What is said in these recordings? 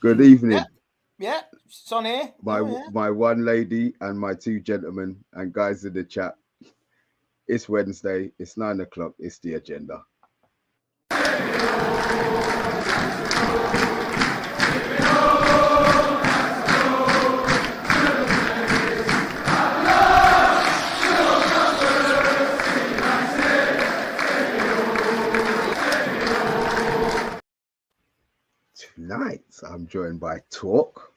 Good evening. Yeah, it's on here. My one lady and my two gentlemen and guys in the chat. It's Wednesday. It's 9 o'clock. It's the agenda. Tonight, I'm joined by Talk,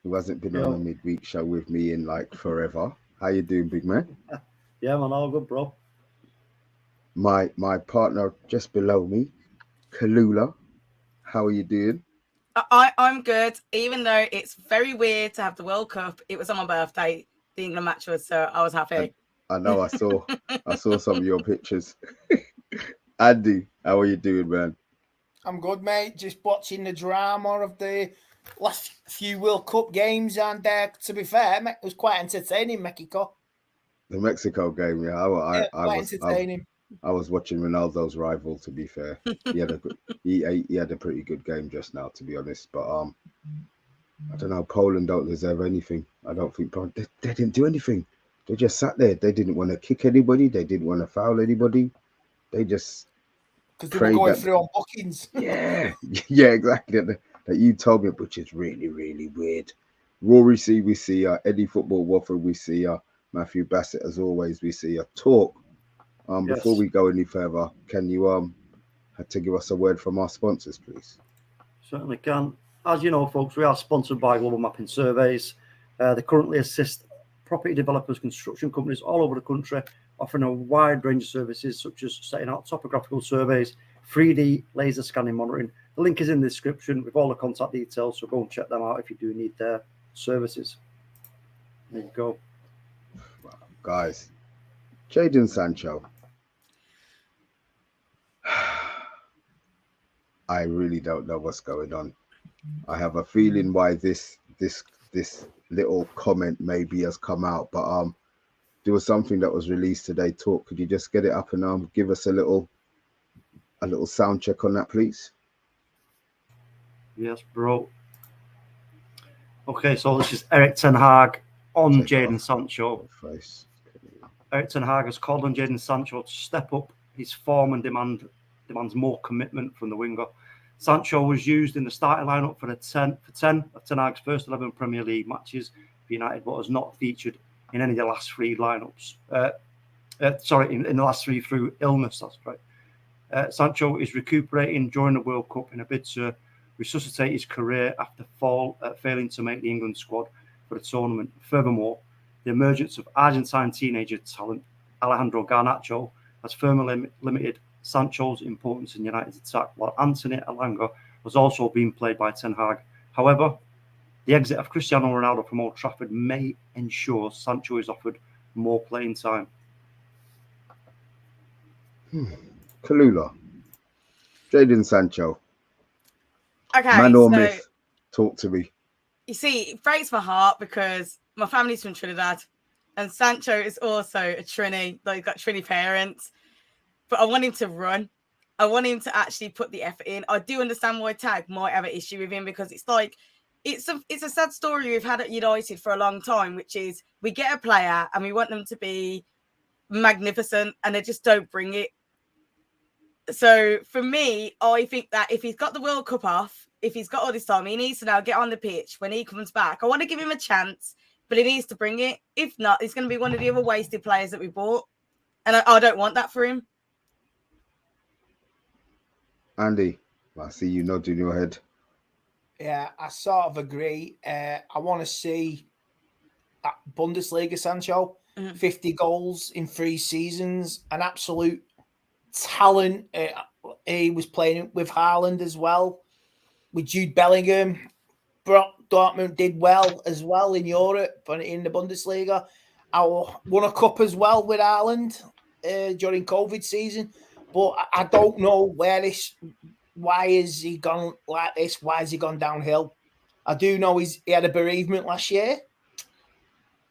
who hasn't been on a midweek show with me in like forever. How you doing, big man? Yeah, man, all good, bro. My partner just below me, Kalula. How are you doing? I'm good, even though it's very weird to have the World Cup. It was on my birthday, the England match was, so I was happy. I know, I saw some of your pictures. Andy, how are you doing, man? I'm good, mate. Just watching the drama of the last few World Cup games, and to be fair, it was quite entertaining, Mexico. The Mexico game, yeah. I was watching Ronaldo's rival. To be fair, he had a pretty good game just now, to be honest. But I don't know. Poland don't deserve anything. I don't think they didn't do anything. They just sat there. They didn't want to kick anybody. They didn't want to foul anybody. They just because they were going through on bookings. Yeah, exactly. That you told me, which is really, really weird. Rory C, we see Eddie Football Waffle, we see Matthew Bassett, as always, we see Talk. Yes. Before we go any further, can you have to give us a word from our sponsors, please? Certainly can. As you know, folks, we are sponsored by Global Mapping Surveys. They currently assist property developers, construction companies all over the country, offering a wide range of services such as setting out topographical surveys, 3D laser scanning monitoring. The link is in the description with all the contact details, so go and check them out if you do need their services. There you go. Wow, guys, Jadon Sancho. I really don't know what's going on. I have a feeling why this little comment maybe has come out, but there was something that was released today. Talk, could you just get it up and give us a little sound check on that, please? Yes, bro. Okay, so this is Erik Ten Hag on Jadon Sancho. Erik Ten Hag has called on Jadon Sancho to step up his form and demands more commitment from the winger. Sancho was used in the starting lineup for 10 of Ten Hag's first 11 Premier League matches for United, but has not featured in any of the last three lineups. In the last three through illness, that's right. Sancho is recuperating during the World Cup in a bid to resuscitate his career after failing to make the England squad for the tournament. Furthermore, the emergence of Argentine teenager talent Alejandro Garnacho has firmly limited Sancho's importance in United's attack, while Anthony Elanga was also being played by Ten Hag. However, the exit of Cristiano Ronaldo from Old Trafford may ensure Sancho is offered more playing time. Kalula, Jadon Sancho. Okay, man or myth? Talk to me. You see, it breaks my heart because my family's from Trinidad, and Sancho is also a Trini. Like, he's got Trini parents. But I want him to run. I want him to actually put the effort in. I do understand why Tag might have an issue with him, because it's like, it's a sad story we've had at United for a long time, which is we get a player and we want them to be magnificent and they just don't bring it. So for me, I think that if he's got the World Cup off, if he's got all this time, he needs to now get on the pitch when he comes back. I want to give him a chance, but he needs to bring it. If not, he's going to be one of the other wasted players that we bought. And I don't want that for him. Andy, I see you nodding your head. Yeah, I sort of agree. I want to see that Bundesliga Sancho, 50 goals in 3 seasons, an absolute talent. He was playing with Haaland as well, with Jude Bellingham. Dortmund did well as well in Europe, but in the Bundesliga. I won a cup as well with Haaland during COVID season. But I don't know why has he gone like this? Why has he gone downhill? I do know he had a bereavement last year.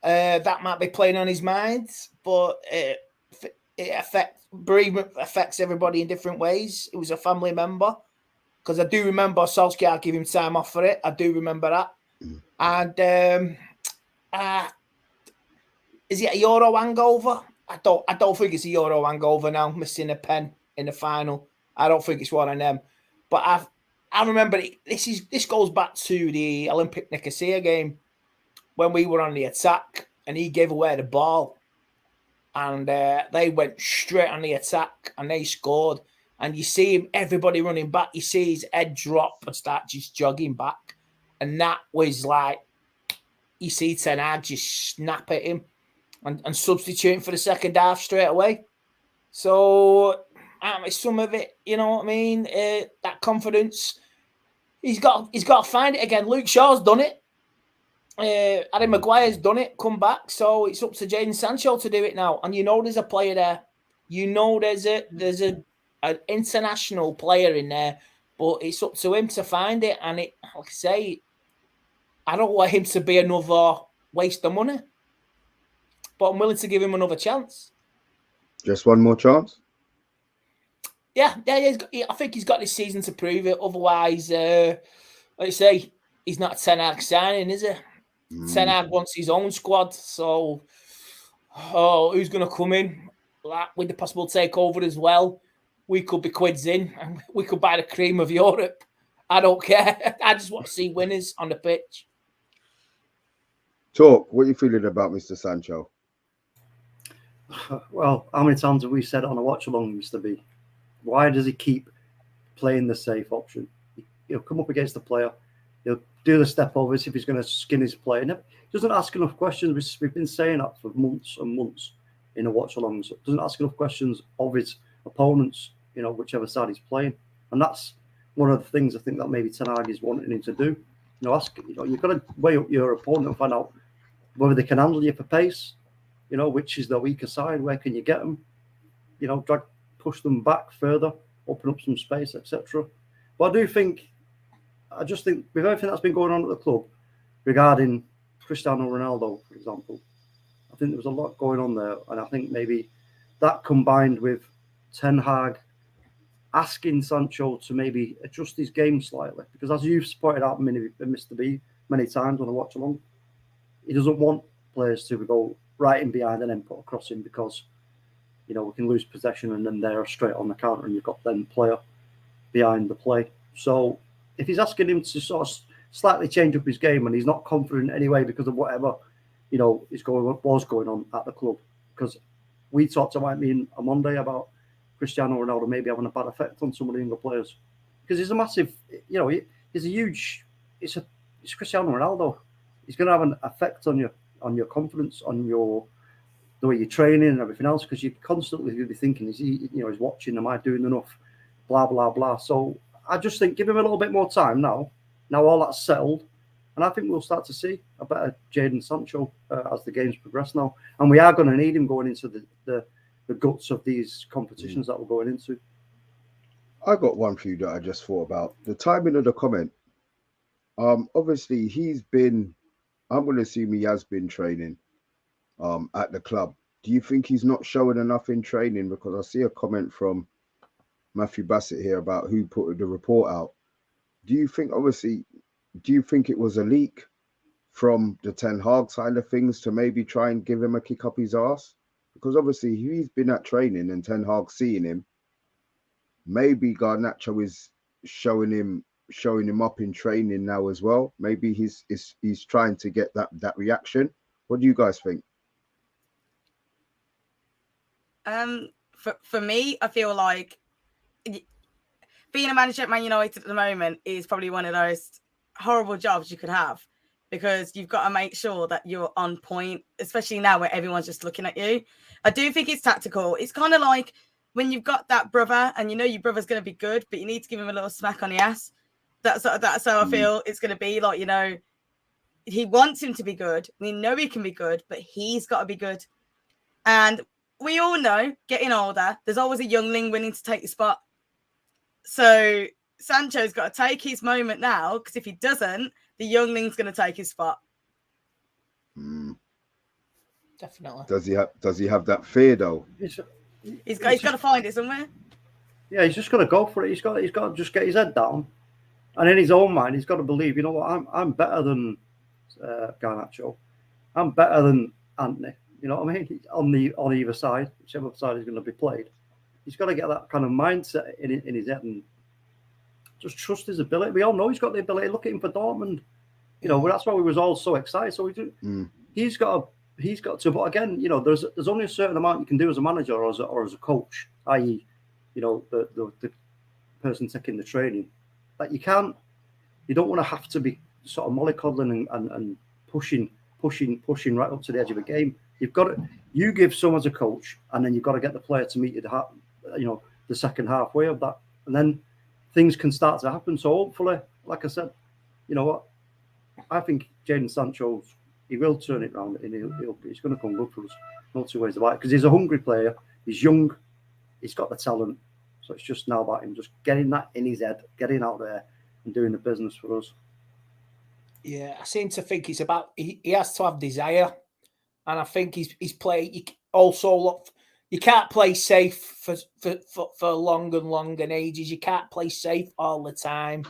That might be playing on his mind, but bereavement affects everybody in different ways. It was a family member. because I do remember Solskjaer gave him time off for it. I do remember that. And is it a Euro hangover? I don't think it's a Euro hangover now, missing a pen in the final. I don't think it's one of them. But I remember this goes back to the Olympic Nicosia game when we were on the attack and he gave away the ball. And they went straight on the attack and they scored. And you see him, everybody running back. You see his head drop and start just jogging back. And that was like, you see Ten Hag just snap at him and substituting for the second half straight away. So, some of it, you know what I mean? That confidence, he's got to find it again. Luke Shaw's done it. Harry Maguire's done it, come back. So it's up to Jadon Sancho to do it now. And you know there's a player there. You know there's an international player in there, but it's up to him to find it. And it, like I say, I don't want him to be another waste of money, but I'm willing to give him another chance. Just one more chance? Yeah. I think he's got this season to prove it. Otherwise, like I say, he's not a Ten Hag signing, is he? Ten Hag wants his own squad. So, who's going to come in with the possible takeover as well? We could be quids in and we could buy the cream of Europe. I don't care. I just want to see winners on the pitch. Talk, what are you feeling about Mr. Sancho? Well, how many times have we said on a watch-along, Mr. B? Why does he keep playing the safe option? He'll come up against the player. He'll do the step overs if he's going to skin his play. He doesn't ask enough questions. We've been saying that for months and months in a watch-alongs. Doesn't ask enough questions of his opponents, whichever side he's playing. And that's one of the things I think that maybe Ten Hag is wanting him to do. You've got to weigh up your opponent and find out whether they can handle you for pace, which is the weaker side, where can you get them, push them back further, open up some space, etc. But I just think with everything that's been going on at the club regarding Cristiano Ronaldo, for example, I think there was a lot going on there. And I think maybe that combined with Ten Hag asking Sancho to maybe adjust his game slightly, because as you've pointed out, Mr. B, many times on a watch along, he doesn't want players to go right in behind and then put a cross in, because we can lose possession and then they're straight on the counter and you've got then player behind the play. So if he's asking him to sort of slightly change up his game and he's not confident anyway because of whatever was going on at the club, because we talked about me and Omundi about Cristiano Ronaldo maybe having a bad effect on some of the younger players, because he's a massive, he's a huge, it's Cristiano Ronaldo. He's going to have an effect on your confidence, on the way you're training and everything else, because you're constantly going to be thinking, is he, he's watching, am I doing enough, blah, blah, blah. So I just think give him a little bit more time now all that's settled, and I think we'll start to see a better Jadon Sancho as the games progress now, and we are going to need him going into the guts of these competitions that we're going into. I got one for you that I just thought about. The timing of the comment. Obviously I'm going to assume he has been training at the club. Do you think he's not showing enough in training? Because I see a comment from Matthew Bassett here about who put the report out. Do you think it was a leak from the Ten Hag side of things to maybe try and give him a kick up his arse? Because obviously he's been at training and Ten Hag seeing him. Maybe Garnacho is showing him up in training now as well. Maybe he's trying to get that reaction. What do you guys think? For me, I feel like being a manager at Man United at the moment is probably one of those horrible jobs you could have, because you've got to make sure that you're on point, especially now where everyone's just looking at you. I do think it's tactical. It's kind of like when you've got that brother and your brother's going to be good, but you need to give him a little smack on the ass. That's how I feel it's going to be. Like, he wants him to be good. We know he can be good, but he's got to be good. And we all know, getting older, there's always a youngling willing to take your spot. So Sancho's got to take his moment now, because if he doesn't, the youngling's going to take his spot. Definitely. Does he have that fear though? He's got to find it somewhere. Yeah, he's just got to go for it. He's got to just get his head down, and in his own mind, he's got to believe. You know what? I'm better than Garnacho. I'm better than Anthony. You know what I mean? On either side, whichever side is going to be played, he's got to get that kind of mindset in his head and just trust his ability. We all know he's got the ability. Look at him for Dortmund. You know, that's why we was all so excited. So he's got to. But again, you know, there's only a certain amount you can do as a manager or as a coach, i.e., you know, the person taking the training. That you don't want to have to be sort of mollycoddling and pushing right up to the edge of a game. You give some as a coach, and then you've got to get the player to meet you, the second halfway of that, and then things can start to happen. So hopefully, like I said, you know what, I think Jadon Sancho, he will turn it around, and he's going to come good for us. No two ways about it, because he's a hungry player. He's young. He's got the talent. So it's just now about him just getting that in his head, getting out there and doing the business for us. Yeah, I seem to think it's about he has to have desire, and I think he's play. Also, look, you can't play safe for long and ages. You can't play safe all the time,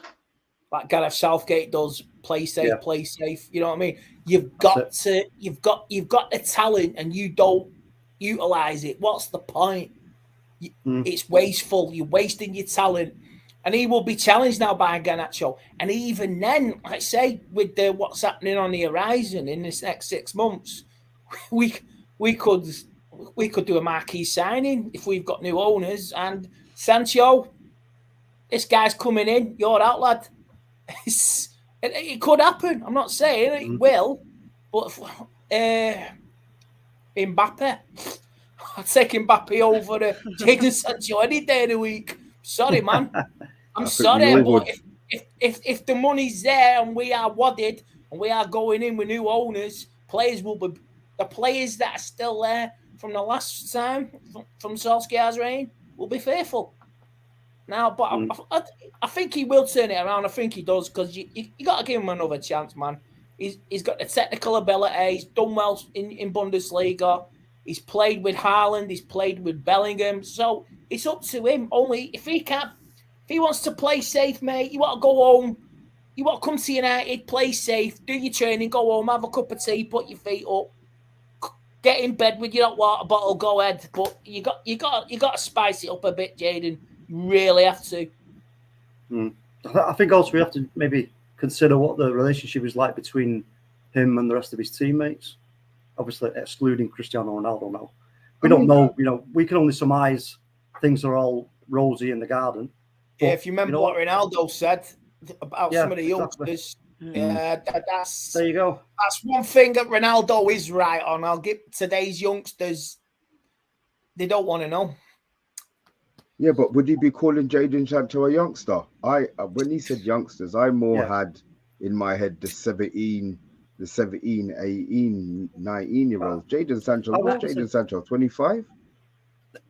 like Gareth Southgate does. Play safe, play safe. You know what I mean? You've got the talent, and you don't utilize it. What's the point? It's wasteful. You're wasting your talent. And he will be challenged now by Garnacho. And even then, like I say, with what's happening on the horizon in this next 6 months, we could do a marquee signing if we've got new owners. And Sancho, this guy's coming in. You're out, lad. It could happen. I'm not saying it will, but Mbappe. I'd take Mbappe over Jadon Sancho any day of the week. Sorry, man. I'm sorry, but if the money's there and we are wadded and we are going in with new owners, players will be the players that are still there from the last time from Solskjaer's reign will be faithful. Now, but I think he will turn it around. I think he does, because you got to give him another chance, man. He's got the technical ability. He's done well in Bundesliga. He's played with Haaland. He's played with Bellingham. So it's up to him. Only if he wants to play safe, mate, you want to go home. You want to come to United, play safe, do your training, go home, have a cup of tea, put your feet up, get in bed with your water bottle, go ahead. But you got to spice it up a bit, Jadon. You really have to. I think also we have to maybe consider what the relationship is like between him and the rest of his teammates. Obviously, excluding Cristiano Ronaldo now. We don't know, you know, we can only surmise things are all rosy in the garden. But, if you remember what Ronaldo said about some of the youngsters, that's there you go. That's one thing that Ronaldo is right on. I'll give today's youngsters, they don't want to know. Yeah, but would you be calling Jadon Sancho a youngster? When he said youngsters, I more had in my head the 17, 18, 19-year-olds. Jadon Sancho, what's Jadon Sancho, 25?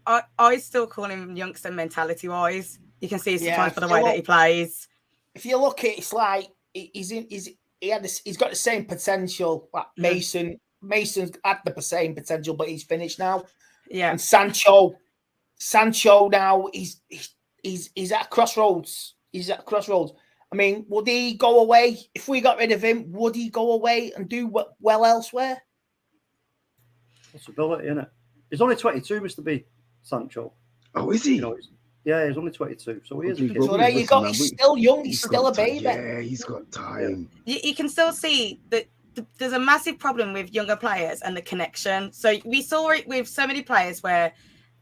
I still call him youngster mentality-wise. You can see sometimes for the way that he plays. If you look at it, it's like he's got the same potential. Like Mason's had the same potential, but he's finished now. Yeah. And Sancho now he's at crossroads. He's at crossroads. I mean, would he go away if we got rid of him? Would he go away and do well elsewhere? Possibility, isn't it? He's only 22, Mr. B. Sancho. Oh, is he? You know, he's only 22, so he is a kid. So there you go. He's still young. He's still a baby. Yeah, he's got time. You can still see that there's a massive problem with younger players and the connection. So we saw it with so many players where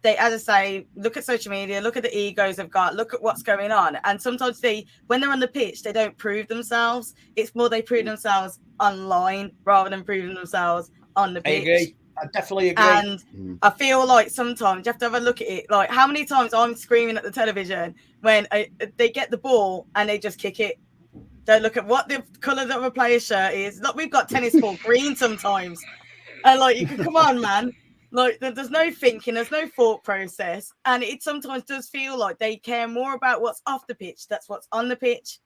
they, as I say, look at social media, look at the egos they've got, look at what's going on. And sometimes when they're on the pitch, they don't prove themselves. It's more they prove themselves online rather than proving themselves on the pitch. I agree. I definitely agree. And I feel like sometimes you have to have a look at it. Like how many times I'm screaming at the television when they get the ball and they just kick it. Don't look at what the colour of a player's shirt is. Look, we've got tennis ball green sometimes. And like, you can come on, man. Like there's no thinking, there's no thought process. And it sometimes does feel like they care more about what's off the pitch. That's what's on the pitch.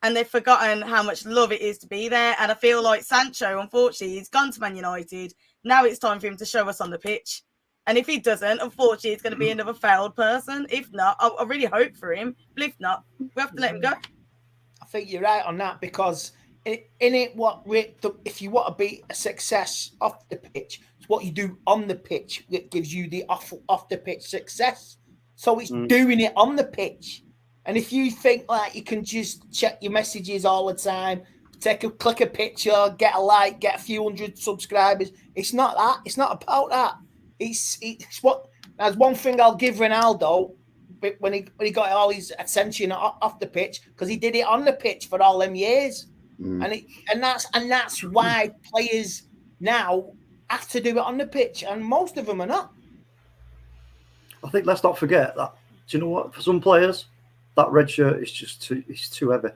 And they've forgotten how much love it is to be there. And I feel like Sancho, unfortunately, he's gone to Man United. Now it's time for him to show us on the pitch. And if he doesn't, unfortunately, it's going to be another failed person. If not, I really hope for him. But if not, we have to let him go. I think you're right on that, because if you want to be a success off the pitch, it's what you do on the pitch that gives you the off the pitch success. So it's doing it on the pitch. And if you think like you can just check your messages all the time, click a picture, get a like, get a few hundred subscribers, it's not that. It's not about that. It's what. There's one thing I'll give Ronaldo, when he got all his attention off the pitch, because he did it on the pitch for all them years, and that's why players now have to do it on the pitch, and most of them are not. I think let's not forget that. Do you know what? For some players, that red shirt is just too heavy.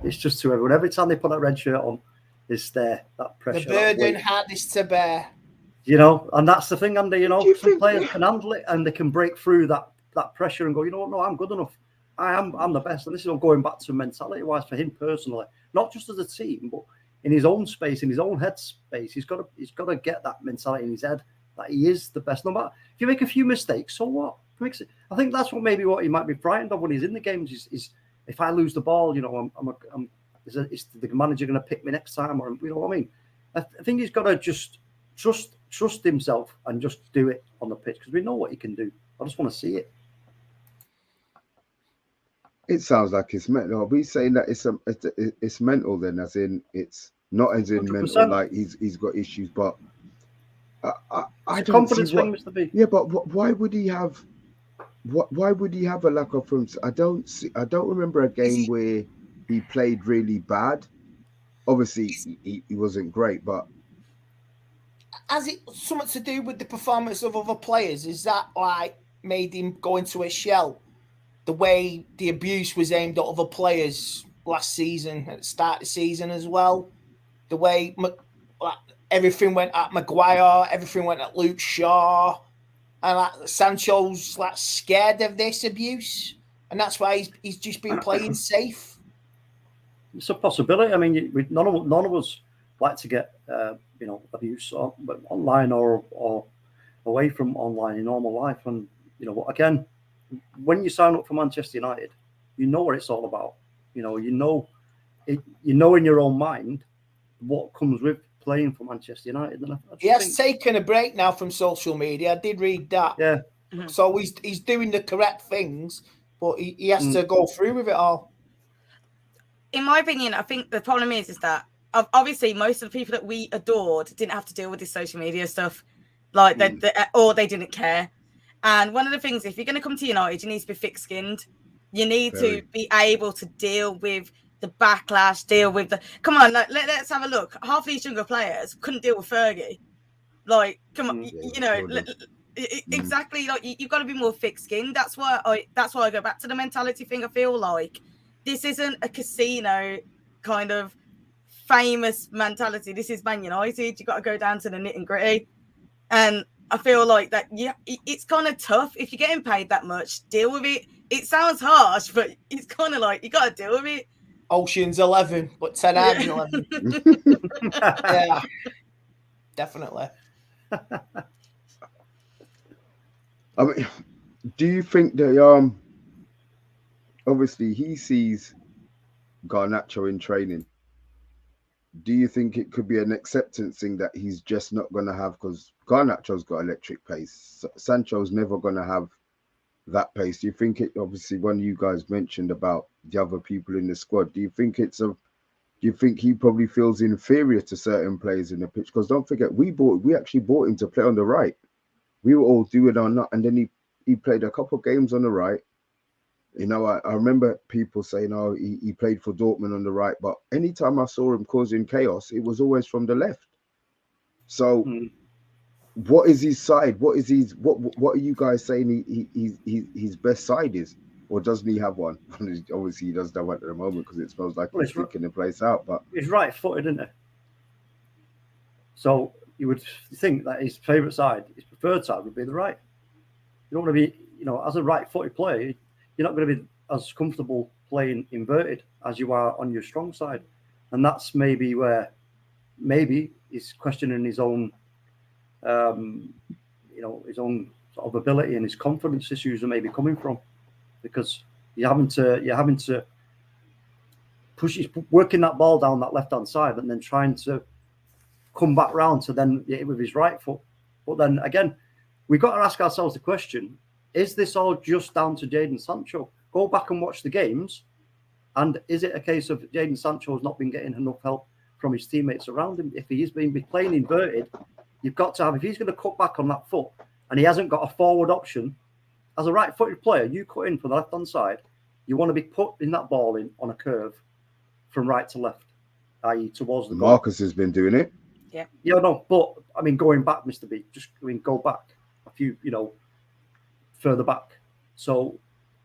It's just too heavy. And every time they put that red shirt on, it's there, that pressure. The burden hardest to bear. You know, and that's the thing, Andy. You know, some players can handle it and they can break through that pressure and go, you know what, no, I'm good enough. I'm the best. And this is all going back to mentality-wise for him personally, not just as a team, but in his own space, in his own head space. He's got to get that mentality in his head that he is the best. No matter if you make a few mistakes, so what? I think that's what he might be frightened of when he's in the games. Is if I lose the ball, you know, is the manager going to pick me next time, or you know what I mean? I think he's got to just trust himself and just do it on the pitch, because we know what he can do. I just want to see it. It sounds like it's mental. Are we saying that it's mental then, as in it's not as in 100%. Mental, like he's got issues, but I don't confidence see thing, Mr. B. Yeah, but why would he have? Why would he have a lack of room? I don't remember a game where he played really bad. Obviously, he wasn't great, but has it something to do with the performance of other players? Is that like made him go into a shell? The way the abuse was aimed at other players last season, at the start of the season as well. The way everything went at Maguire, everything went at Luke Shaw, and Sancho's scared of this abuse, and that's why he's just been playing safe. It's a possibility. I mean, none of us like to get abuse online or away from online in normal life, and you know what? Again, when you sign up for Manchester United, you know what it's all about. You know in your own mind what comes with playing for Manchester United. And he has taken a break now from social media. I did read that. Yeah. Mm-hmm. So he's doing the correct things, but he has to go through with it all. In my opinion, I think the problem is that obviously most of the people that we adored didn't have to deal with this social media stuff, or they didn't care. And one of the things, if you're going to come to United, you need to be thick-skinned. You need to be able to deal with the backlash, deal with the... Come on, let's have a look. Half these younger players couldn't deal with Fergie. Come on, exactly. You've got to be more thick-skinned. That's why I go back to the mentality thing. I feel like this isn't a casino kind of famous mentality. This is Man United. You've got to go down to the nitty-gritty. And I feel like that, it's kind of tough. If you're getting paid that much, deal with it. It sounds harsh, but it's kind of like you got to deal with it. Ocean's 11, but 10 out of 11. Yeah, definitely. I mean, do you think that obviously he sees Garnacho in training? Do you think it could be an acceptance thing that he's just not going to have, because Garnacho's got electric pace, Sancho's never going to have that pace? Do you think it, obviously when you guys mentioned about the other people in the squad, do you think he probably feels inferior to certain players in the pitch? Because don't forget, we actually bought him to play on the right. We were all doing or not, and then he played a couple of games on the right. You know, I remember people saying, oh, he played for Dortmund on the right, but anytime I saw him causing chaos, it was always from the left. So what is his side? What are you guys saying his best side is? Or doesn't he have one? Obviously, he doesn't have one at the moment because it smells like he's kicking the place out. But he's right-footed, isn't he? So you would think that his favourite side, his preferred side, would be the right. You don't want to be, as a right-footed player, you're not going to be as comfortable playing inverted as you are on your strong side. And that's maybe where he's questioning his own, his own sort of ability and his confidence issues are maybe coming from, because you're having to working that ball down that left-hand side and then trying to come back round to then hit it with his right foot. But then again, we've got to ask ourselves the question, is this all just down to Jadon Sancho? Go back and watch the games, and is it a case of Jadon Sancho has not been getting enough help from his teammates around him? If he's been playing inverted, you've got to have, if he's going to cut back on that foot and he hasn't got a forward option, as a right-footed player, you cut in for the left-hand side, you want to be putting that ball in on a curve from right to left, i.e. towards the goal. Marcus has been doing it. Yeah. Yeah, no, but I mean, going back, Mr. B, go back a few, further back. So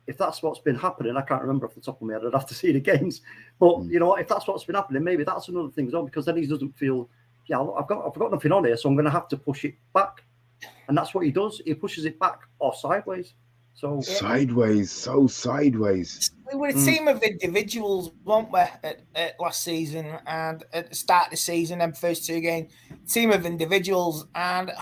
if that's what's been happening, I can't remember off the top of my head. I'd have to see the games. But if that's what's been happening, maybe that's another thing as well, because then he doesn't feel, I've got nothing on here, so I'm going to have to push it back. And that's what he does. He pushes it back or sideways. So sideways. We were a team of individuals, weren't we, at last season and at the start of the season and first two games. Team of individuals. And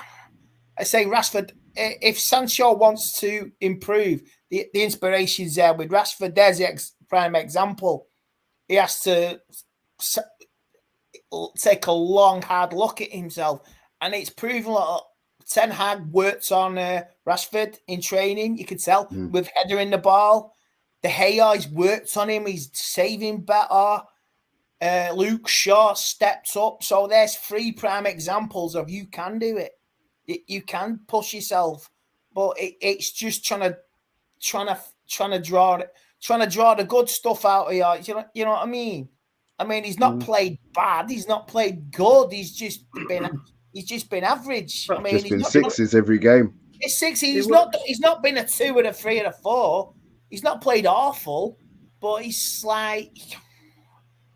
I say, Rashford, if Sancho wants to improve, the inspiration's there with Rashford. There's the prime example. He has to take a long, hard look at himself. And it's proven like Ten Hag worked on Rashford in training. You could tell with headering the ball. De Gea's worked on him. He's saving better. Luke Shaw stepped up. So there's 3 prime examples of you can do it. You can push yourself, but it's just trying to draw the good stuff out of you. You know what I mean? I mean, he's not played bad. He's not played good. He's just been average. I mean, just been sixes every game. It's 6. He's not been a 2 or a 3 or a 4. He's not played awful, but he's like,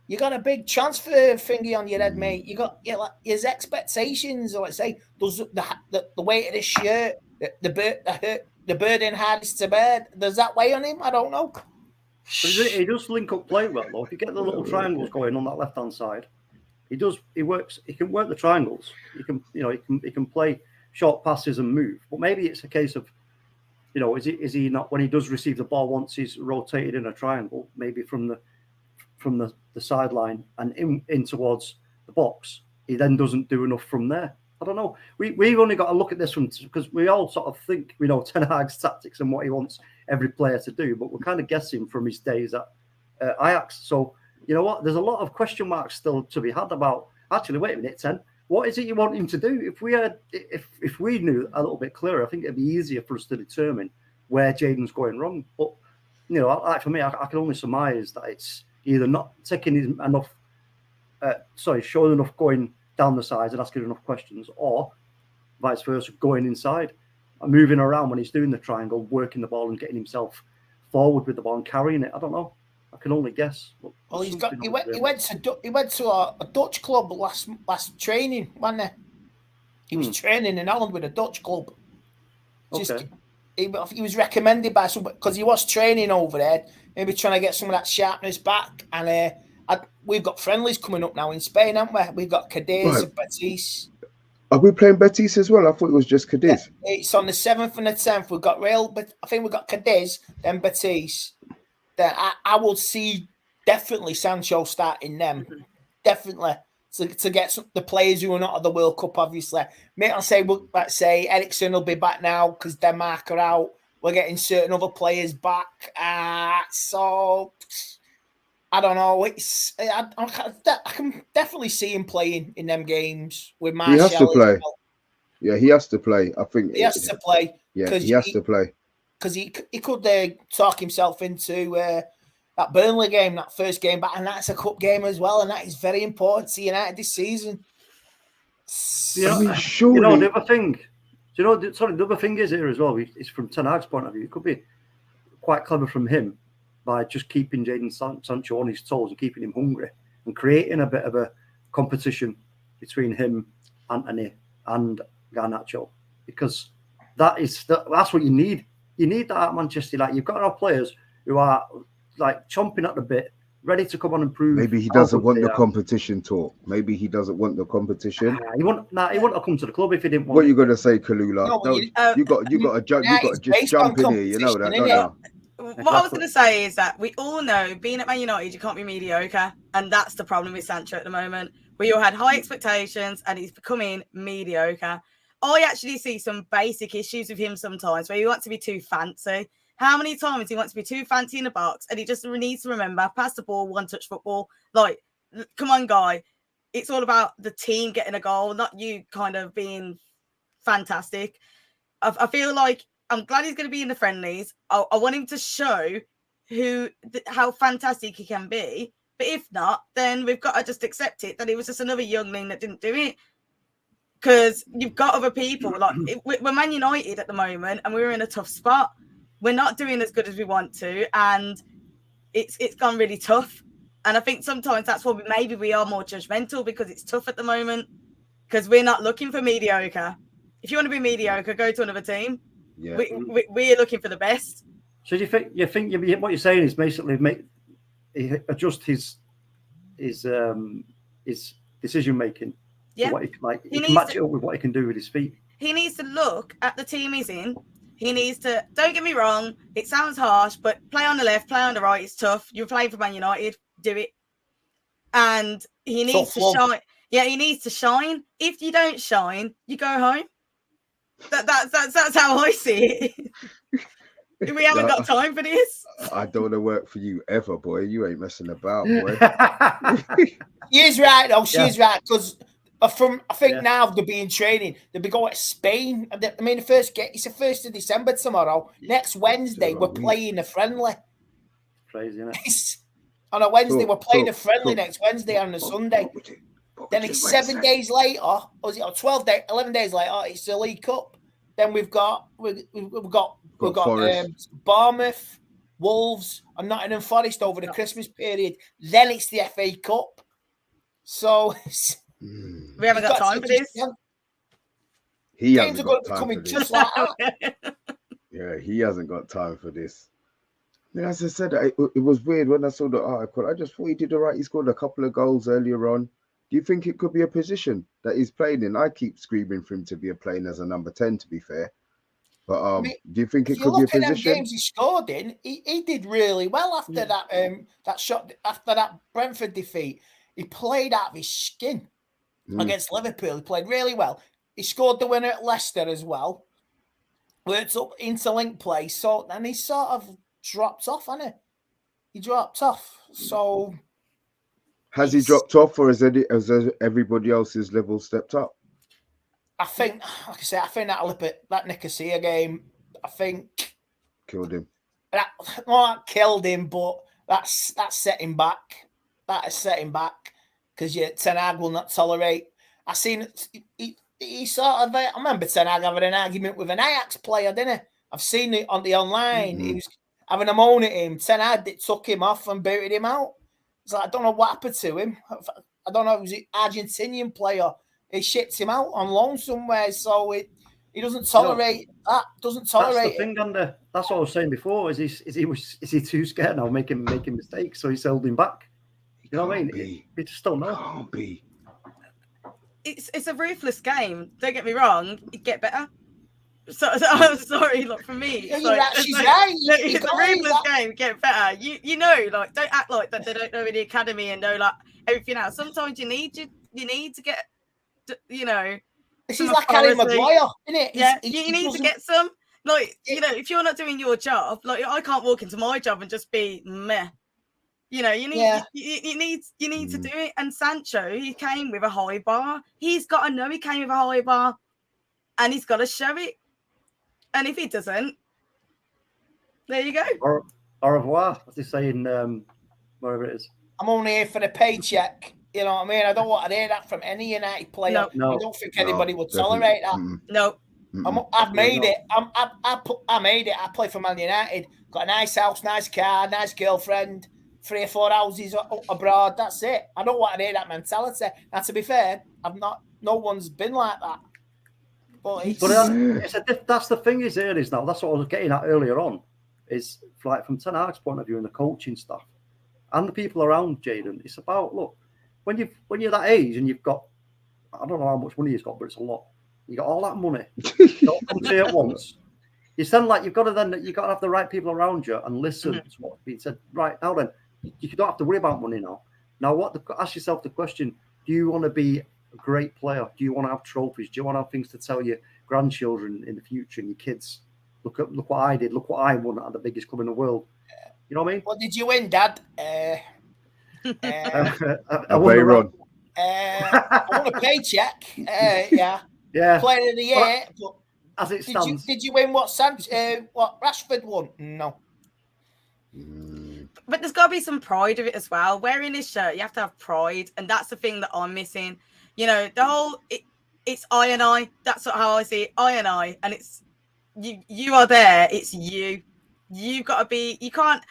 you got a big transfer thingy on your head, mate. You got his expectations. Or let's say, does the weight of the shirt, the burden hardest to bear, does that weigh on him? I don't know. But he does link up play well, though. If you get the little triangles going on that left hand side, he works. He can work the triangles. He can play short passes and move. But maybe it's a case of, is he not, when he does receive the ball, once he's rotated in a triangle, maybe from the sideline and in towards the box, he then doesn't do enough from there. I don't know. We've only got to look at this because we all sort of think we know Ten Hag's tactics and what he wants every player to do, but we're kind of guessing from his days at Ajax. So you know what? There's a lot of question marks still to be had about. Actually, wait a minute, Ten. What is it you want him to do? If we knew a little bit clearer, I think it'd be easier for us to determine where Jadon's going wrong. But like for me, I can only surmise that it's either not taking enough, showing enough going down the sides and asking enough questions, or vice versa, going inside and moving around when he's doing the triangle, working the ball and getting himself forward with the ball and carrying it. I don't know. I can only guess. Well, he went to a Dutch club last training, wasn't he? He was training in Holland with a Dutch club. He was recommended by some, because he was training over there, maybe trying to get some of that sharpness back. And we've got friendlies coming up now in Spain, haven't we? We've got Cadiz and Betis. Are we playing Betis as well? I thought it was just Cadiz. Yeah, it's on the 7th and the 10th. We've got but I think we've got Cadiz, then Betis. Then I will see definitely Sancho starting them. Definitely. To get the players who are not at the World Cup, obviously. Mate, I'll say, let's say Eriksen will be back now because Denmark are out. We're getting certain other players back. So I don't know. I can definitely see him playing in them games with Martial. He has to play. Well. Yeah, he has to play. I think he has to play. Yeah, he has to play. Because he could talk himself into that Burnley game, that first game back, and that's a cup game as well, and that is very important to United this season. The other thing, the other thing is here as well. It's from Ten Hag's point of view. It could be quite clever from him by just keeping Jadon Sancho on his toes and keeping him hungry and creating a bit of a competition between him, Antony, and Garnacho, because that's what you need. You need that at Manchester United. You've got to have players who are like chomping at the bit ready to come on and prove. Maybe he doesn't want the competition talk. Maybe he doesn't want the competition. He wouldn't have come to the club if he didn't want. What are you gonna say, Kalula? No, you got to just jump in here. You know that, don't you? What I was going to say is that we all know being at Man United, you can't be mediocre. And that's the problem with Sancho at the moment. We all had high expectations and he's becoming mediocre. I actually see some basic issues with him sometimes where he wants to be too fancy. How many times he wants to be too fancy in the box and he just needs to remember, pass the ball, one-touch football. Like, come on, guy. It's all about the team getting a goal, not you kind of being fantastic. I feel like I'm glad he's going to be in the friendlies. I want him to show how fantastic he can be. But if not, then we've got to just accept it that he was just another youngling that didn't do it. Because you've got other people. Like we're Man United at the moment, and we're in a tough spot. We're not doing as good as we want to, and it's gone really tough. And I think sometimes that's why maybe we are more judgmental because it's tough at the moment. Because we're not looking for mediocre. If you want to be mediocre, go to another team. Yeah. We're looking for the best. So you think what you're saying is basically adjust his decision making. Yeah, He can match it up with what he can do with his feet. He needs to look at the team he's in. He needs to. Don't get me wrong. It sounds harsh, but play on the left, play on the right. It's tough. You're playing for Man United. Do it. And he needs to shine. Yeah, he needs to shine. If you don't shine, you go home. That's how I see it. We haven't got time for this. I don't want to work for you ever, boy. You ain't messing about, boy. She's right, though. She's right. Because I think now they'll be in training. They'll be going to Spain. I mean, it's the 1st of December tomorrow. Next Wednesday, we're playing a friendly. Crazy, isn't it? On a Wednesday, we're playing a friendly next Wednesday on a Sunday. Then it's 7 days later, or 11 days later, it's the League Cup. Then we've got Bournemouth, Wolves, and Nottingham Forest over the Christmas period. Then it's the FA Cup. So we haven't got time for this. Games are going to be coming just like that. Yeah, he hasn't got time for this. I mean, as I said, it was weird when I saw the article. I just thought he did all right. He scored a couple of goals earlier on. Do you think it could be a position that he's playing in? I keep screaming for him to be playing as a number 10, to be fair. But do you think it could be a position? If you look at them games he scored in, he did really well after that shot, after that Brentford defeat. He played out of his skin against Liverpool. He played really well. He scored the winner at Leicester as well. Worked up interlink play. So, and he sort of dropped off, hasn't he? He dropped off. So... Has he dropped off, or has everybody else's level stepped up? I think, like I say, that Nicosia game, I think killed him. That killed him, but that's set him back. That has set him back because Ten Hag will not tolerate. I seen he sort of. I remember Ten Hag having an argument with an Ajax player, didn't he? I've seen it on the online. He was having a moan at him. Ten Hag took him off and booted him out. So I don't know what happened to him. I don't know if it was an Argentinian player. He shipped him out on loan somewhere. So he doesn't tolerate that. Doesn't tolerate. That's the thing, Andy. That's what I was saying before. Is he too scared now making mistakes? So he's held him back. You know what I mean? We just don't know. Can't be. It's a ruthless game. Don't get me wrong. It get better. So I'm sorry, like for me, she's right. It's a ruthless game. Get better. You know, like don't act like that. They don't know in the academy and know like everything else. Sometimes you need to get, you know. This is like Harry Maguire, isn't it? Yeah, you need to get some. Like, you know, if you're not doing your job, like I can't walk into my job and just be meh. You know, you need to do it. And Sancho, he came with a high bar. He's got to know he came with a high bar, and he's got to show it. And if he doesn't, there you go. Au revoir, as they say in wherever it is. I'm only here for the paycheck. You know what I mean? I don't want to hear that from any United player. No. I don't think anybody would tolerate that. No. I've made it. I made it. I play for Man United. Got a nice house, nice car, nice girlfriend, 3 or 4 houses abroad. That's it. I don't want to hear that mentality. Now, to be fair, no one's been like that. But that's the thing is now. That's what I was getting at earlier on. Is like from Ten Hag's point of view and the coaching stuff. and the people around Jadon. It's about, look, when you're that age and you've got, I don't know how much money he's got, but it's a lot. You got all that money. You don't come to you at once. You sound like you've got to have the right people around you and listen to what's being said. Right now, then you don't have to worry about money now. Now, ask yourself the question: do you want to be a great player? Do you want to have trophies? Do you want to have things to tell your grandchildren in the future and your kids? Look what I did. Look what I won at the biggest club in the world. You know what I mean? What did you win, Dad? I won a paycheck. Yeah. Player of the year. But as it stands, did you win what Rashford won? No. But there's got to be some pride of it as well. Wearing this shirt, you have to have pride, and that's the thing that I'm missing. You know, the whole it's I and I. That's how I see it. I and I, and it's you are there. It's you. You've got to be. You got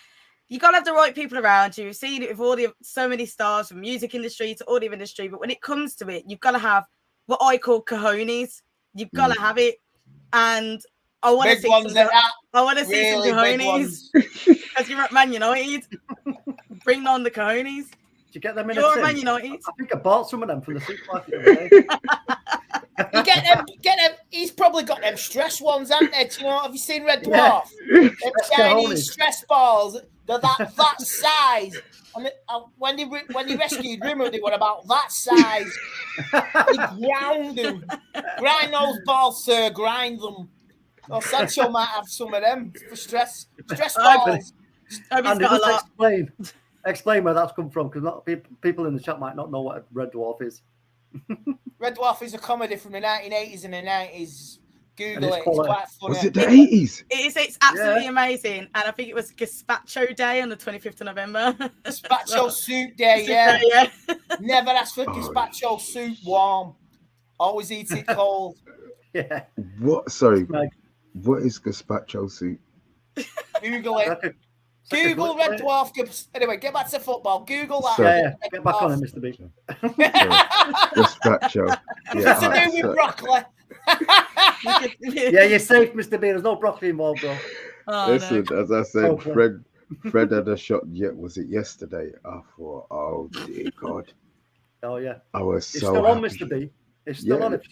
to have the right people around you. We've seen it with so many stars from music industry to audio industry. But when it comes to it, you've got to have what I call cojones. You've got to have it, and I want to see some. I want to see some cojones because you're at Man United. Bring on the cojones. Did you get them in You're at Man United. I think I bought some of them from the supermarket today. You get them. He's probably got them stress ones, hasn't it? You know, have you seen Red Dwarf? Them Chinese stress balls. They're that size. And when he rescued Rimmer, they were about that size. He ground them. Grind those balls, sir. Grind them. Well, Sancho might have some of them for stress balls. And just explain where that's come from, because people in the chat might not know what a Red Dwarf is. Red Dwarf is a comedy from the 1980s and the 90s. Google it. It's quite funny. Was it the 80s? It's absolutely amazing. And I think it was Gazpacho Day on the 25th of November. Gazpacho soup day, yeah. Never ask for gazpacho soup warm. Always eat it cold. Yeah. What? Sorry. What is gazpacho soup? Google it. Google Red Dwarf. Anyway, get back to football. Google that. Yeah. Get back on it, Mr. B. Gazpacho. What's to do with broccoli? Yeah, you're safe, Mr. B. There's no broccoli involved, though. Listen, as I said, Fred had a shot. Was it yesterday? I thought, oh dear God. Oh yeah. I was it's so still happy. on, Mr. B. It's still on. If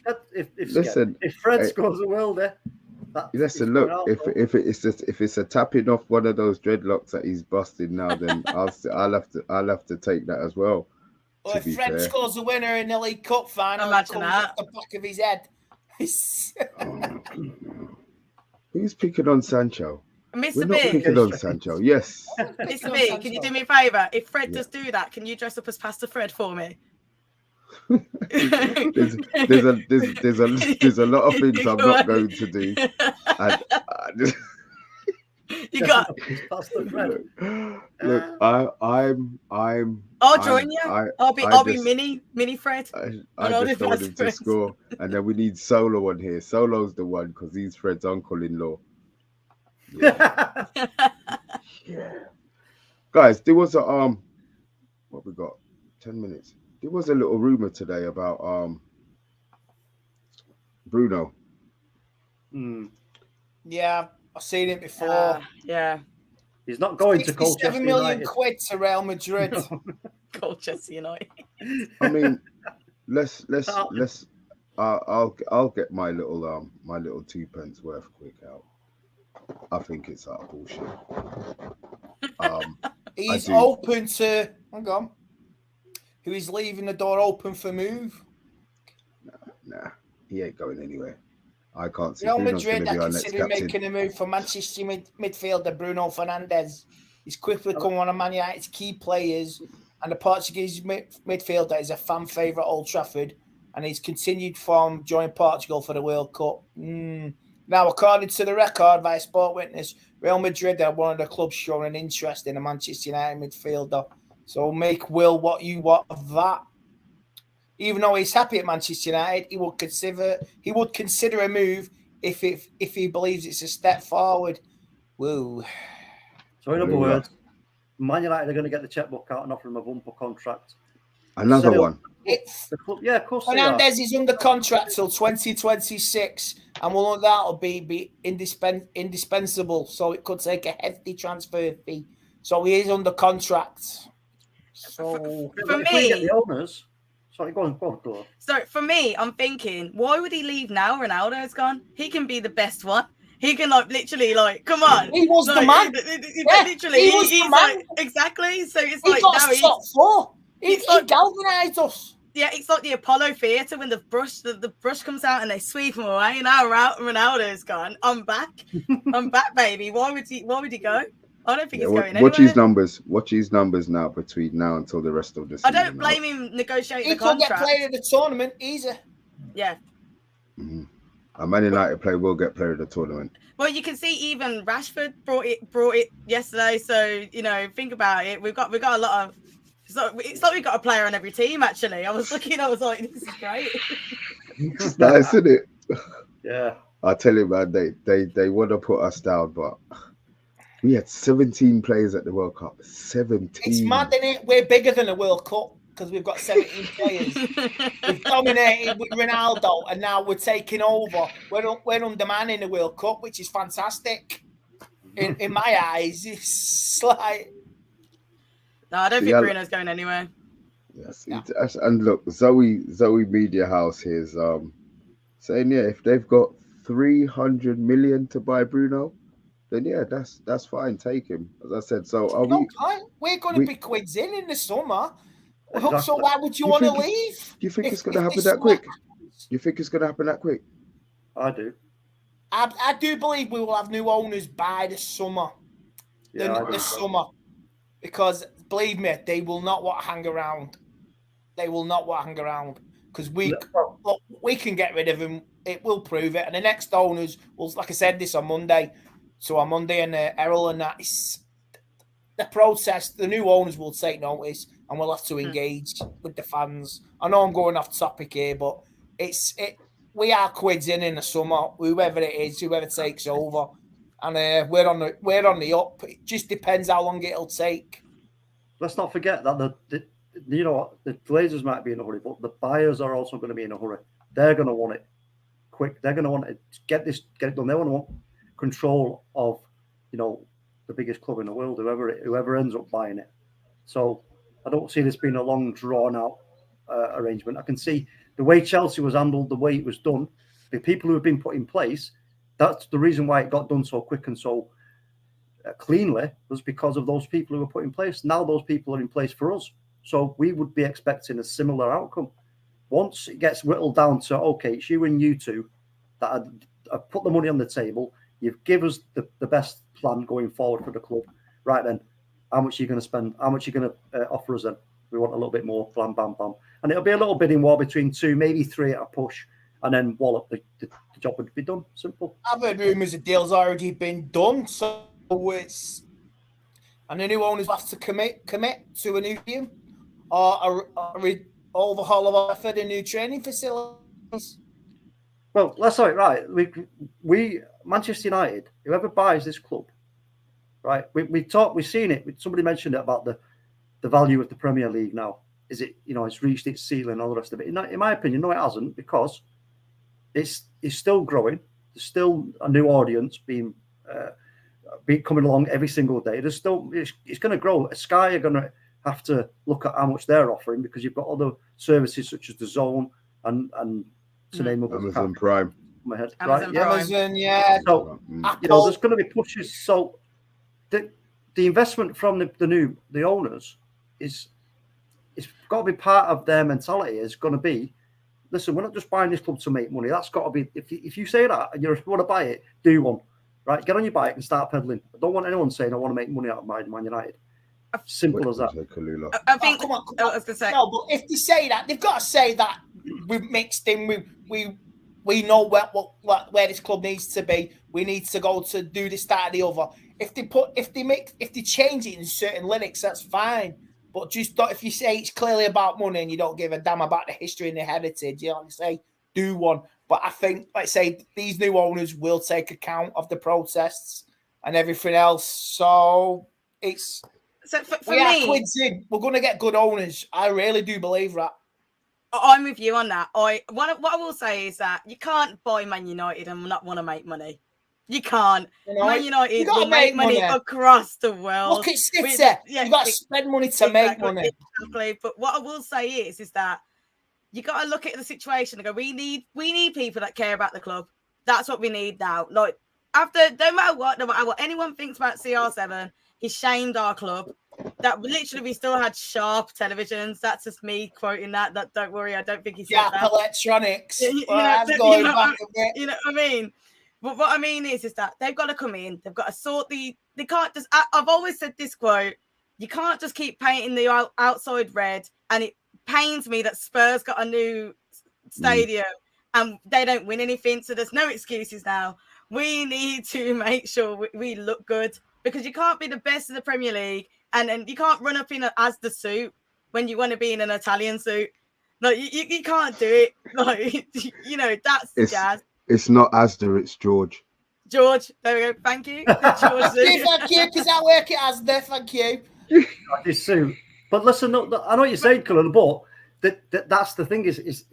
Fred scores a world, listen, look. If it's a tapping off one of those dreadlocks that he's busted now, then I'll have to take that as well. Well, if Fred scores a winner in the League Cup final, imagine that. Off the back of his head. Who's picking on Sancho? Mr. We're B. not picking on Sancho. Yes. Mr. B, can you do me a favour? If Fred does do that, can you dress up as Pastor Fred for me? there's a lot of things I'm not going to do. You got. Look, I'll join you. I'll be mini Fred. I just want him to score, and then we need Solo on here. Solo's the one because he's Fred's uncle-in-law. Yeah. Guys, there was a what we got? 10 minutes. There was a little rumor today about Bruno. Yeah, I've seen it before. Yeah. He's not going to Colchester 7 million quid to Real Madrid. Colchester United. I mean, let's I'll get my little 2 pence worth quick out. I think it's that bullshit. He's open to hang on. Who is leaving the door open for move? Nah, he ain't going anywhere. I can't see. Real Madrid are considering making a move for Manchester midfielder Bruno Fernandes. He's quickly become one of Man United's key players, and the Portuguese midfielder is a fan favourite at Old Trafford, and he's continued from joining Portugal for the World Cup. Now, according to the record via Sport Witness, Real Madrid are one of the clubs showing an interest in a Manchester United midfielder. So make Will what you want of that. Even though he's happy at Manchester United, he would consider a move if he believes it's a step forward. Woo. So in other words, Man United are going to get the checkbook out and offer him a bumper contract. Another one. Yeah, of course. Fernandes is under contract till 2026, and that'll be indispensable. So it could take a hefty transfer fee. So he is under contract. So for me, the owners. Sorry, go on. So for me, I'm thinking, why would he leave now? Ronaldo's gone. He can be the best one. He can literally come on. He was the man. Literally, he's like exactly. So it's he like got now top four. He galvanized us. Yeah, it's like the Apollo Theatre when the brush comes out and they sweep him away. Now Ronaldo's gone. I'm back. I'm back, baby. Why would he go? I don't think he's going anywhere. Watch his numbers now between now until the rest of the I season. don't blame him negotiating the contract. He could get player of the tournament easy. Yeah. Mm-hmm. A Man United player will get player of the tournament. Well, you can see even Rashford brought it yesterday. So think about it. We've got a lot of. It's like we've got a player on every team. Actually, I was like, this is great. It's nice, isn't it? Yeah. I tell you, man, they want to put us down, but we had 17 players at the World Cup. 17. It's mad, isn't it? We're bigger than the World Cup because we've got 17 players. We've dominated with Ronaldo, and now we're taking over. We're undermanning the World Cup, which is fantastic. In my eyes, it's like. No, I don't think Bruno's going anywhere. Yes, yeah. And look, Zoe Media House here is saying if they've got 300 million to buy Bruno, then that's fine. Take him, as I said. So we're going to be quids in the summer. Exactly. So why would you want to leave? Do you think it's going to happen that quick? Do you think it's going to happen that quick? I do. I do believe we will have new owners by the summer. Yeah, the summer, because believe me, they will not want to hang around. They will not want to hang around because we can get rid of them. It will prove it, and the next owners will, like I said, this on Monday. So on Monday and Errol and that is the process. The new owners will take notice, and we'll have to engage with the fans. I know I'm going off topic here, but we are quids in the summer. Whoever it is, whoever takes over, and we're on the up. It just depends how long it'll take. Let's not forget that the Glazers might be in a hurry, but the buyers are also going to be in a hurry. They're going to want it quick. They're going to want to get it done. They want control of, the biggest club in the world, whoever ends up buying it. So I don't see this being a long, drawn-out arrangement. I can see the way Chelsea was handled, the way it was done, the people who have been put in place. That's the reason why it got done so quick and so cleanly, was because of those people who were put in place. Now those people are in place for us. So we would be expecting a similar outcome. Once it gets whittled down to, okay, it's you and you two that have put the money on the table, you've given us the best plan going forward for the club. Right then, how much are you going to spend? How much are you going to offer us then? We want a little bit more, blam, bam, bam. And it'll be a little bidding war between two, maybe three at a push, and then wallop, the job would be done. Simple. I've heard rumours the deal's already been done, so and the new owners have to commit to a new team or a overhaul of Oxford and new training facilities. Well, let's say it right. We Manchester United, whoever buys this club, right? We've seen it. Somebody mentioned it about the value of the Premier League now. Is it, it's reached its ceiling and all the rest of it? In my opinion, no, it hasn't, because it's still growing. There's still a new audience being coming along every single day. There's still it's going to grow. Sky are going to have to look at how much they're offering, because you've got other services such as the Zone and to name up Amazon Prime. Amazon, yeah. So there's going to be pushes. So the investment from the owners it's got to be part of their mentality. Is going to be, listen, we're not just buying this club to make money. That's got to be, if you say that and you want to buy it, do one. Right, get on your bike and start pedaling. I don't want anyone saying I want to make money out of Man United. Simple as that. I think. Come on. I was going to say. No, but if they say that, they've got to say that we've mixed in. We know where this club needs to be. We need to go to do this, that, or the other. If they change it in certain lyrics, that's fine. But just don't, if you say it's clearly about money and you don't give a damn about the history and the heritage, say do one. But I think, like I say, these new owners will take account of the protests and everything else. So it's for me, quids in. We're going to get good owners. I really do believe that. I'm with you on that. What I will say is that you can't buy Man United and not want to make money. You can't. Man United will make money across the world. Look at City. You've got to spend money to make money. Exactly. But what I will say is that you got to look at the situation and go, we need people that care about the club. That's what we need now. Like, no matter what anyone thinks about CR7, he shamed our club. That literally we still had sharp televisions. That's just me quoting that. Don't worry, I don't think he said that. Electronics. You know what I mean? But what I mean is that they've got to come in. They've got to sort they can't just. I've always said this quote: you can't just keep painting the outside red. And it pains me that Spurs got a new stadium and they don't win anything. So there's no excuses now. We need to make sure we look good, because you can't be the best of the Premier League and you can't run up in an Asda suit when you want to be in an Italian suit. No, you can't do it. Like, that's the jazz. It's not Asda, it's George. George, there we go. Thank you. George, thank you, because I work at Asda. Thank you. This suit. But listen, I know what you're saying, Cullen, but that's the thing is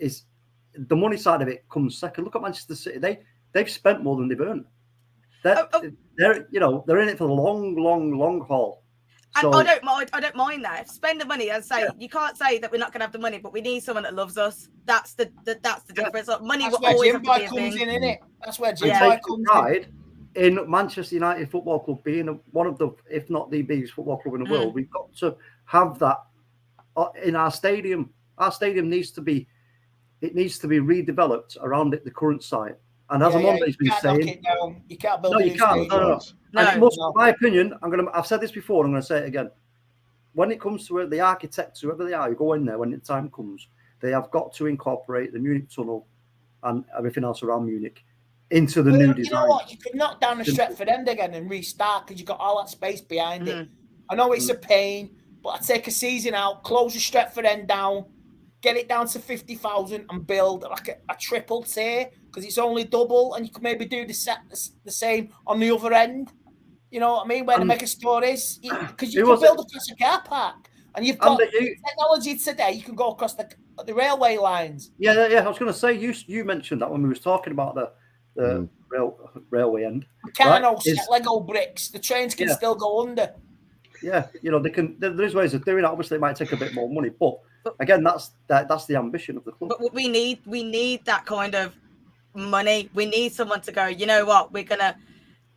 the money side of it comes second. Look at Manchester City. They've spent more than they've earned. They're in it for the long haul. So, and I don't mind that. Spend the money. As I say, you can't say that we're not going to have the money, but we need someone that loves us. That's the difference. Like, money will always have to be a thing. Comes in, innit? That's where Jim Boy comes in Manchester United Football Club being one of the, if not the biggest football club in the world. We've got to have that in our stadium. Our stadium needs to be redeveloped around the current site. And as Omondi's been saying, you can't build it. No. In my opinion, I've said this before, and I'm going to say it again. When it comes to the architects, whoever they are, who go in there when the time comes, they have got to incorporate the Munich tunnel and everything else around Munich into the new design. You know what? You could knock down the Stretford End again and restart, because you've got all that space behind it. I know it's a pain, but I'd take a season out, close the Stretford End down, get it down to 50,000 and build like a triple tier, because it's only double, and you could maybe do the same on the other end. You know what I mean? Where the mega store is, because you can build across a car park, and you've got technology today. You can go across the railway lines. Yeah. I was going to say you mentioned that when we was talking about the railway end. Lego bricks. The trains can still go under. Yeah, they can. There's ways of doing it. Obviously, it might take a bit more money, but again, that's the ambition of the club. But we need that kind of money. We need someone to go, you know what, we're gonna,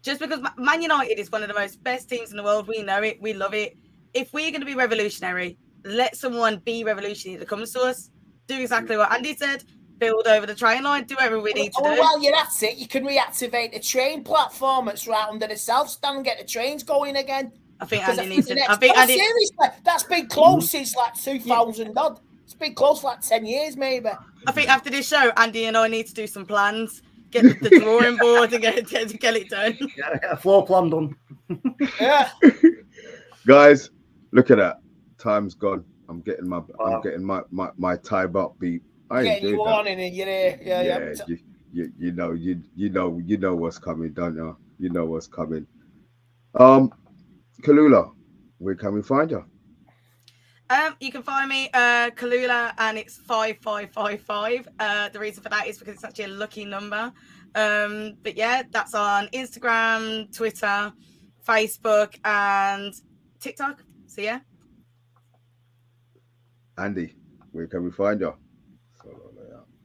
just because Man United is one of the most best teams in the world, we know it, we love it. If we're going to be revolutionary, let someone be revolutionary that comes to us, do exactly what Andy said, build over the train line, do whatever we need to do. While you're at it, you can reactivate the train platform that's right under the south stand and get the trains going again. I think Andy needs to. Seriously, that's been close since like 2000 odd. It's been close for like 10 years, maybe. I think after this show, Andy and I need to do some plans, get the drawing board and get it done. Yeah, get a floor plan done. Yeah. Guys, look at that. Time's gone. I'm getting my tie up beat. I ain't doing that. You know what's coming, don't you? You know what's coming. Kalula, where can we find you? You can find me Kalula, and it's 5555. The reason for that is because it's actually a lucky number. But yeah, that's on Instagram, Twitter, Facebook, and TikTok. So yeah. Andy, where can we find you?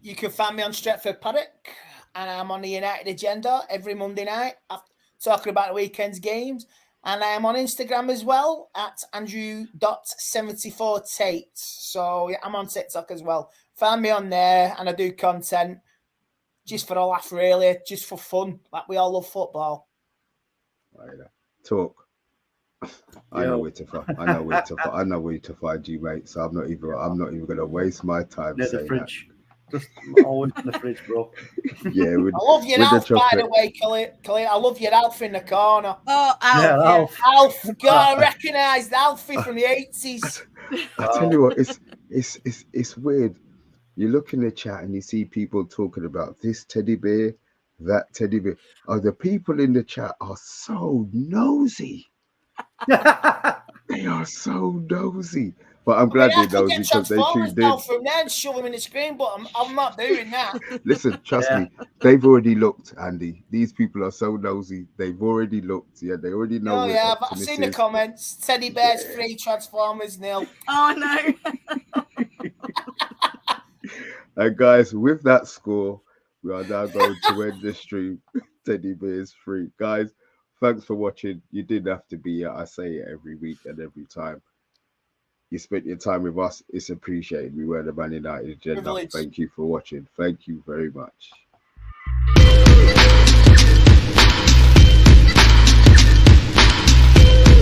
You can find me on Stretford Paddock, and I'm on the United Agenda every Monday night, talking about the weekend's games. And I am on Instagram as well at Andrew.74Tate. So yeah, I'm on TikTok as well. Find me on there, and I do content just for a laugh, really, just for fun. Like, we all love football. Talk. I know where to find. I know where to find you, mate. So I'm not even going to waste my time saying that. Just always in the fridge, bro. Yeah, I love your Alf, by the way, Khalid. I love your Alf in the corner. Oh, Alf. Yeah, Alf. God, I recognised Alfie from the 80s. I tell you what, it's weird. You look in the chat and you see people talking about this teddy bear, that teddy bear. Oh, the people in the chat are so nosy. They are so nosy. But I'm glad they're nosy because they tuned in. From there and shove them in the screen, but I'm not doing that. Listen, trust me, they've already looked, Andy. These people are so nosy. They've already looked. Yeah, they already know. Oh yeah, I've seen the comments. Teddy bears free, Transformers nil. Oh no. And guys, with that score, we are now going to end the stream. Teddy bears free, guys. Thanks for watching. You didn't have to be here. I say it every week and every time. You spent your time with us. It's appreciated. We were the Man United agenda. Thank you for watching. Thank you very much.